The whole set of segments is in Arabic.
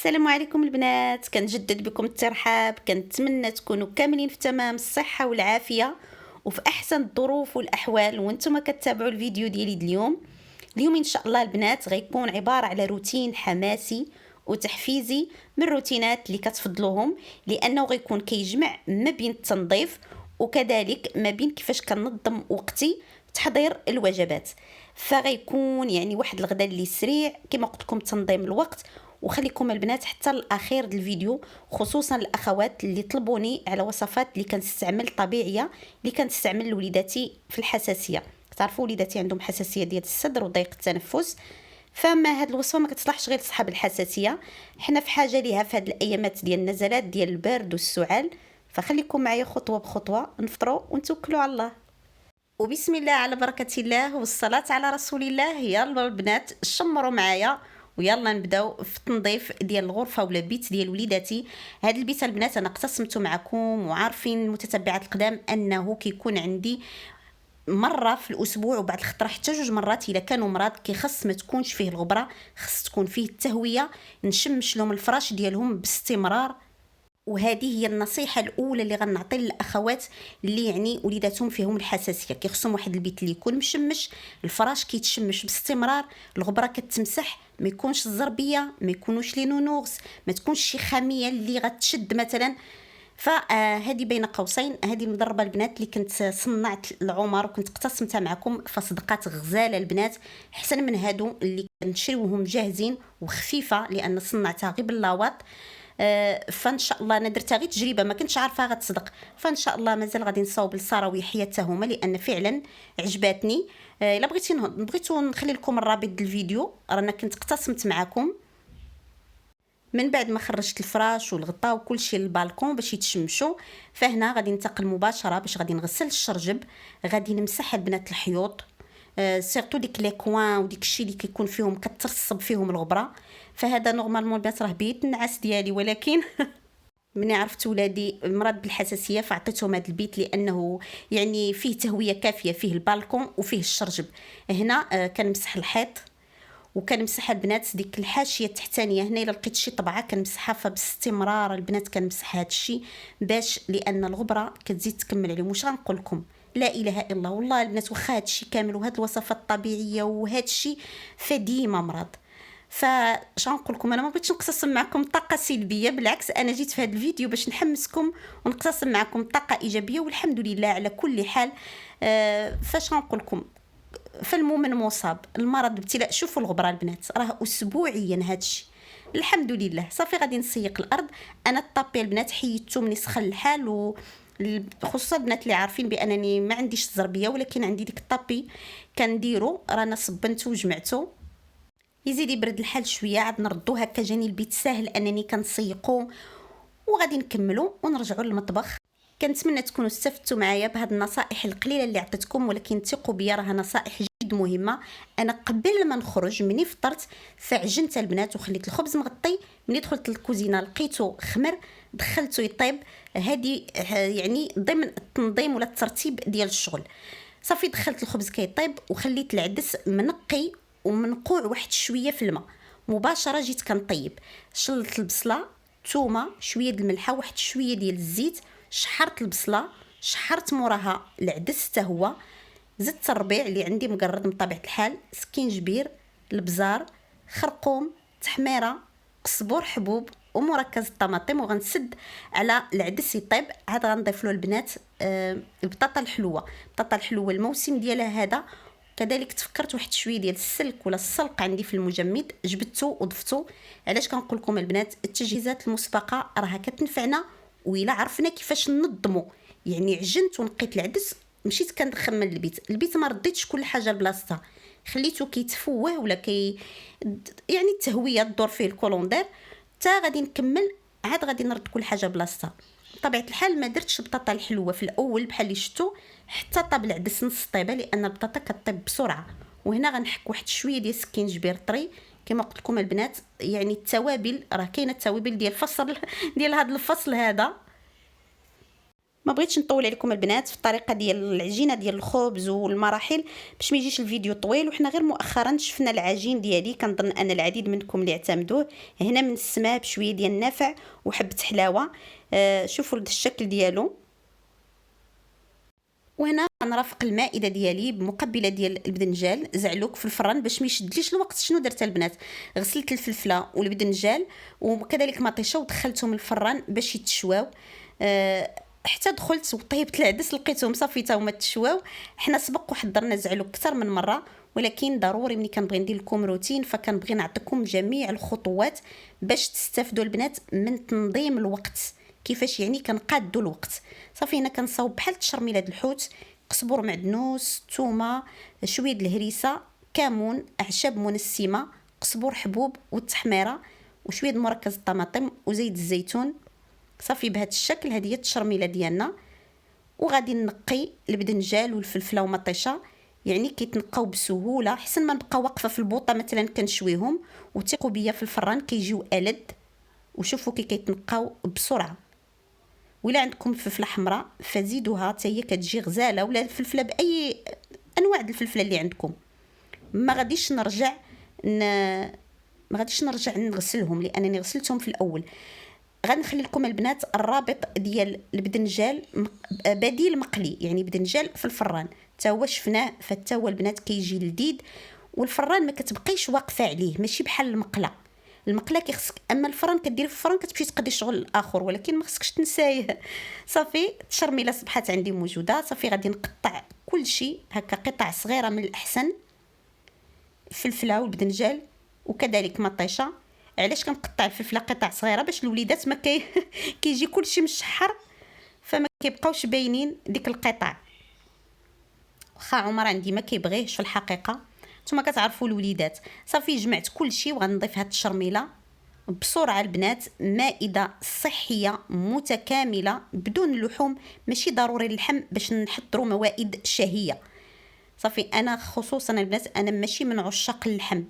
السلام عليكم البنات، كنجدد بكم الترحاب. كنتمنى تكونوا كاملين في تمام الصحه والعافيه وفي احسن الظروف والاحوال وانتم كتابعوا الفيديو ديالي اليوم ان شاء الله البنات غيكون عباره على روتين حماسي وتحفيزي من الروتينات اللي كتفضلوهم، لانه غيكون كيجمع ما بين التنظيف وكذلك ما بين كيفاش كنظم وقتي تحضير الوجبات. فغيكون يعني واحد الغدا اللي سريع كما قلت لكم، تنظيم الوقت. وخليكم البنات حتى الاخير ديال الفيديو، خصوصا الاخوات اللي طلبوني على وصفات اللي كنستعمل طبيعيه اللي كنستعمل لوليداتي في الحساسيه. تعرفوا وليداتي عندهم حساسيه ديال الصدر وضيق التنفس، فما هاد الوصفه ما كتصلحش غير لصحاب الحساسيه، حنا في حاجه ليها في هاد الايامات ديال النزلات ديال البرد والسعال. فخليكم معايا خطوه بخطوه، نفطروا ونتوكلوا على الله. وبسم الله على بركه الله والصلاه على رسول الله. يلا البنات شمروا معايا ويلا نبداو في التنظيف ديال الغرفه ولا البيت ديال وليداتي. هذا البيت البنات انا قسمته معكم، وعارفين المتتبعات القدام انه كيكون عندي مره في الاسبوع وبعد الخطره حتى 2 مرات الا كانوا مرض، كيخص ما تكونش فيه الغبره، خص تكون فيه التهويه، نشمش لهم الفراش ديالهم باستمرار. وهذه هي النصيحه الاولى اللي غنعطي للاخوات اللي يعني وليداتهم فيهم الحساسيه، كيخصهم واحد البيت اللي يكون مشمش، الفراش كيتشمش باستمرار، الغبره كتمسح، ما يكونش الزربيه، ما يكونوش لي نونوغس، ما تكونش شي خاميه اللي غتشد مثلا. فهذه بين قوسين هذه المضربه البنات اللي كنت صنعت العمر وكنت قسمتها معكم، فصدقات غزاله البنات، احسن من هادو اللي كنشريوهم جاهزين وخفيفه لان صنعتها غير باللاواط. فان شاء الله انا درتها غير تجربه، ما كنتش عارفه غتصدق، فان شاء الله مازال غادي نصاوب لساره ويحيى حتى هما لان فعلا عجباتني. الا بغيتو نخلي لكم الرابط ديال الفيديو، رانا كنت قسمت معكم من بعد ما خرجت الفراش والغطاء وكل شيء للبالكون باش يتشمشوا. فهنا غادي ننتقل مباشره باش غادي نغسل الشرجب، غادي نمسح البنات الحيوط، سيرتو ديك لي كوان وديك الشيء اللي كيكون فيهم كترصب فيهم الغبره. فهذا نورمالمون البنات راه بيت النعاس ديالي، ولكن مني عرفت ولادي مرض بالحساسيه فعطيتهم هذا البيت لانه يعني فيه تهويه كافيه، فيه البالكون وفيه الشرجب. هنا كنمسح الحيط وكنمسح البنات ديك الحاشيه التحتانيه هنا، الا لقيت شي طبعه كنمسحها، فباستمرار البنات كنمسح هذا الشيء باش لان الغبره كتزيد تكمل عليهم. واش غنقول لكم، لا اله الا الله، والله البنات واخا هذا الشيء كامل وهاد الوصفات الطبيعيه وهذا الشيء فديما مرض. فاش غنقول لكم، انا ما بغيتش نقسم معكم طاقه سلبيه، بالعكس انا جيت في هذا الفيديو باش نحمسكم ونقسم معكم طاقه ايجابيه، والحمد لله على كل حال. فاش غنقول لكم، فالمؤمن مصاب، المرض ابتلاء. شوفوا الغبره البنات راه اسبوعيا هادشي، الحمد لله. صافي غادي نسيق الارض. انا الطابي البنات حيدته من سخن الحال، و خصوصا البنات اللي عارفين بانني ما عنديش الزربيه ولكن عندي ديك الطابي كنديرو، رانا صبنته وجمعته. يزيد يبرد الحال شويه عاد نردو هكا، جاني البيت ساهل انني كنسيقو وغادي نكملو ونرجعوا للمطبخ. كنتمنى تكونوا استفدتوا معايا بهاد النصائح القليله اللي عطيتكم، ولكن ثقوا بيا راها نصائح جد مهمه. انا قبل ما نخرج مني فطرت فعجنت البنات وخليت الخبز مغطي، ملي دخلت للكوزينه لقيته خمر دخلته يطيب. هذه يعني ضمن التنظيم ولا الترتيب ديال الشغل. صافي دخلت الخبز كيطيب وخليت العدس منقي ومنقوع واحد شويه في الماء، مباشره جيت كنطيب. شلت البصله، ثومه، شويه د الملحه، واحد شويه ديال الزيت، شحرت البصله، شحرت موراها العدس حتى هو، زدت الربيع اللي عندي مقرد من طبيعه الحال، سكينجبير، البزار، خرقوم، تحميره، قزبور حبوب ومركز الطماطم. وغنسد على العدس يطيب. عاد غنضيف له البنات البطاطا الحلوه، البطاطا الحلوه الموسم ديالها هذا. كذلك تفكرت واحد شويه ديال السلك ولا السلق عندي في المجمد، جبدته وضفته. علاش كنقول لكم البنات التجهيزات المسبقه راها كتنفعنا، وإلا عرفنا كيفاش ننظموا. يعني عجنت ونقيت العدس، مشيت كنخمم البيت ما رديتش كل حاجه لبلاصتها، خليته كيتفوه ولا يعني التهويه تدور فيه الكولوندير تا غادي نكمل. عاد غادي نرد كل حاجه بلاصتها. بطبيعه الحال ما درتش البطاطا الحلوه في الاول بحال اللي شفتوا، حتى طاب العدس نص طيبه لان البطاطا كطيب بسرعه. وهنا غنحك واحد شويه ديال السكينجبير طري كما قلت لكم البنات. يعني التوابل راه كاينه التوابل ديال الفصل ديال هذا الفصل هذا. ما بغيتش نطول عليكم البنات في الطريقه ديال العجينه ديال الخبز والمراحل باش ما يجيش الفيديو طويل. وحنا غير مؤخرا شفنا العجين ديالي، كنظن ان العديد منكم اللي اعتمدوه هنا من السماء بشويه ديال النافع وحبه حلاوه. شوفوا الشكل ديالو. وهنا غنرافق المائده ديالي بمقبله ديال البدنجال زعلوك في الفران باش ما يشدليش الوقت. شنو درت البنات؟ غسلت الفلفله والبدنجال وكذلك مطيشه ودخلتهم الفران باش يتشواو. حتى دخلت وطيبت العدس لقيتهم صافي تا هما تشواو. حنا سبق وحضرنا زعلوك اكثر من مره، ولكن ضروري ملي كنبغي ندير لكم روتين فكنبغي نعطيكم جميع الخطوات باش تستافدوا البنات من تنظيم الوقت، كيفاش يعني كنقادوا الوقت. صافي هنا كنصاوب بحال التشرميله د الحوت، قزبر معدنوس، ثومه، شويه د الهريسه، كمون، اعشاب منسمه، قزبر حبوب والتحميره، وشويه د مركز الطماطم وزيت الزيتون. صافي بهذا الشكل هذه هي التشرميله ديالنا. وغادي نقي البدنجال والفلفله ومطيشه، يعني كيتنقاو بسهوله حسن ما نبقى واقفه في البوطه مثلا كنشويهم. وثقوا بيا في الفران كيجيو ألد. وشوفوا كي كيتنقاو بسرعه. ولا عندكم فلفله حمراء فزيدوها حتى هي كتجي غزاله، ولا الفلفله باي انواع الفلفله اللي عندكم. ما غاديش نرجع نغسلهم لانني غسلتهم في الاول. غنخلي لكم البنات الرابط ديال البدنجال بديل مقلي، يعني بدنجال في الفران حتى هو شفناه، فتا هو البنات كيجي لذيذ. والفران ما كتبقيش واقفه عليه، ماشي بحال المقله كيخصك، اما الفران كدير في الفران كتمشي تقضي الشغل الاخر، ولكن ما خصكش تنسايه. صافي التشرميله صبحات عندي موجوده. صافي غادي نقطع كل شيء هكا قطع صغيره من الاحسن، الفلفله والبدنجال وكذلك مطيشه. علاش كنقطع الفلفله قطع صغيره؟ باش الوليدات ما كيجي كلشي مشحر فما كيبقاوش باينين ديك القطع. واخا عمر عندي ما كيبغيهش في الحقيقه، نتوما كتعرفوا الوليدات. صافي جمعت كلشي وغنضيف هاد التشرميله بسرعه البنات. مائده صحيه متكامله بدون اللحوم، ماشي ضروري اللحم باش نحضروا موائد شهيه. صافي انا خصوصا البنات انا ماشي من عشاق اللحم.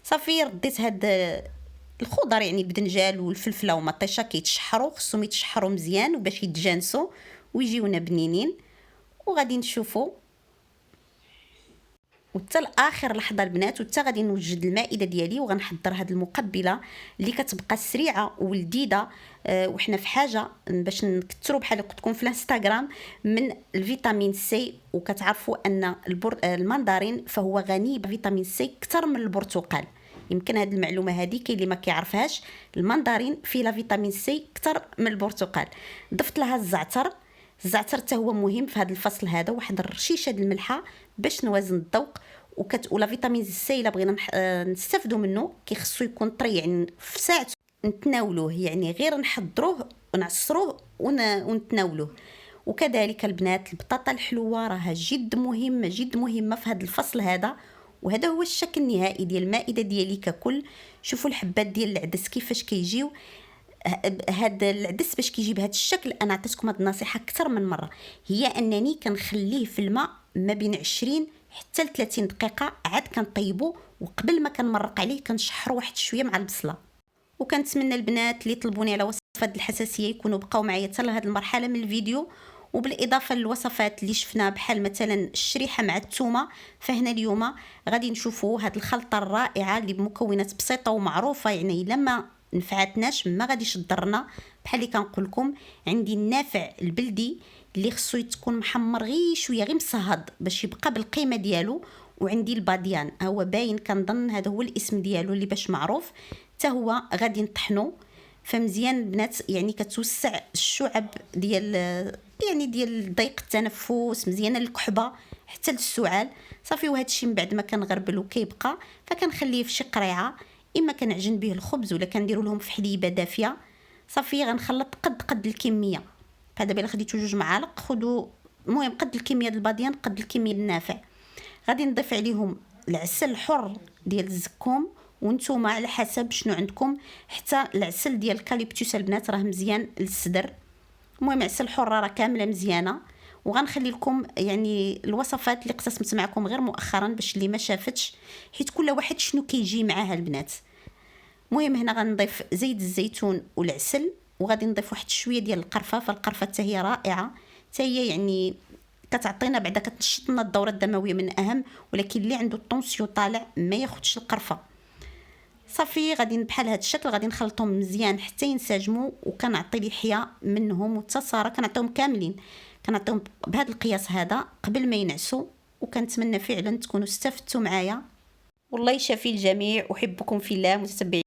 صافي رديت هاد الخضر يعني البدنجال والفلفله ومطيشه كيتشحروا، خصهم يتشحروا مزيان وباش يتجانسوا ويجيونا بنينين. وغادي نشوفوا وحتى لاخر لحظه البنات، وحتى غادي نوجد المائده ديالي وغنحضر هاد المقبله اللي كتبقى سريعه ولذيذه. وحنا في حاجه باش نكثروا بحال قلت لكم في الانستغرام من الفيتامين سي. وكتعرفوا ان المندرين فهو غني بفيتامين سي اكثر من البرتقال. يمكن هذه المعلومه هذه كاين اللي ما كيعرفهاش، المندرين فيه لا فيتامين سي اكثر من البرتقال. ضفت لها الزعتر حتى هو مهم في هذا الفصل هذا، واحد الرشيشه د الملحه باش نوازن الذوق. ولا فيتامين سي الا بغينا نستافدوا منه كيخصو يكون طري، يعني في ساعه نتناولوه، يعني غير نحضروه ونعصروه ونتناولوه. وكذلك البنات البطاطا الحلوه راها جد مهمه في هذا الفصل هذا. وهذا هو الشكل النهائي ديال المائده ديالي ككل. شوفوا الحبات ديال العدس كيفاش كيجيو. هذا العدس باش كيجي بهذا الشكل انا عطيتكم هذه النصيحه اكثر من مره، هي انني كنخليه في الماء ما بين 20 حتى ل 30 دقيقه، عاد كنطيبو وقبل ما كنمرق عليه كنشحرو واحد شويه مع البصله. وكنتمنى البنات اللي طلبوني على وصفات الحساسيه يكونوا بقاو معايا حتى لهاد المرحله من الفيديو. وبالاضافه للوصفات اللي شفنا بحال مثلا الشريحه مع الثومه، فهنا اليوم غادي نشوفوا هاد الخلطه الرائعه اللي بمكونات بسيطه ومعروفه، يعني لما نفعتناش ما غاديش تضرنا. بحال اللي كنقول لكم عندي النافع البلدي اللي خصو تكون محمر غير شويه غير مصهد باش يبقى بالقيمه ديالو. وعندي الباديان هو باين كنظن هذا هو الاسم ديالو اللي باش معروف، حتى هو غادي نطحنو فمزيان البنات، يعني كتوسع الشعب ديال ضيق التنفس، مزيانه للكحبه حتى للسعال. صافي وهذا الشيء من بعد ما كنغربل وكيبقى فكنخليه في شي قريعه، اما كنعجن به الخبز ولا كنديروا لهم في حليبه دافيه. صافي غنخلط قد الكميه. فدابا الا خديتو 2 معالق خذوا، المهم قد الكميه ديال الباديان قد الكميه النافع. غادي نضيف عليهم العسل الحر ديال الزكوم، وانتم على حسب شنو عندكم، حتى العسل ديال الكاليبتوس البنات راه مزيان للصدر. المهم عسل الحر راه كامله مزيانه. وغنخلي لكم يعني الوصفات اللي اقتسمت معكم غير مؤخرا باش اللي ما شافتش، حيت كل واحد شنو كيجي معاها البنات. المهم هنا غنضيف زيت الزيتون والعسل وغادي نضيف واحد شويه ديال القرفه. فالقرفه حتى هي رائعه، حتى هي يعني كتعطينا بعدا كتنشط لنا الدوره الدمويه من اهم. ولكن اللي عنده الطونسيون طالع ما ياخدش القرفه. صافي غادي بحال هذا الشكل غادي نخلطهم مزيان حتى ينسجموا. وكنعطي لحيه منهم وحتى ساره كنعطيهم كاملين، كنعطيهم بهذا القياس هذا قبل ما ينعسوا. وكنتمنى فعلا تكونوا استفدتوا معايا. والله يشافي الجميع. احبكم في الله متتبعين.